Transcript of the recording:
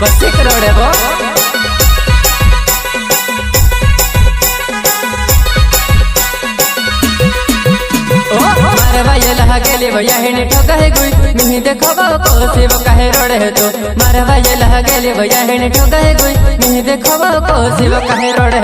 बस एक रोड है वो मारवा लहा गेले भैया हेने ठोका है गुई नहीं देखो को शिव कहे रोड है तो मारवा लहा गेले भैया हेने ठोका है गुई नहीं देखो को शिव कहे रोड है।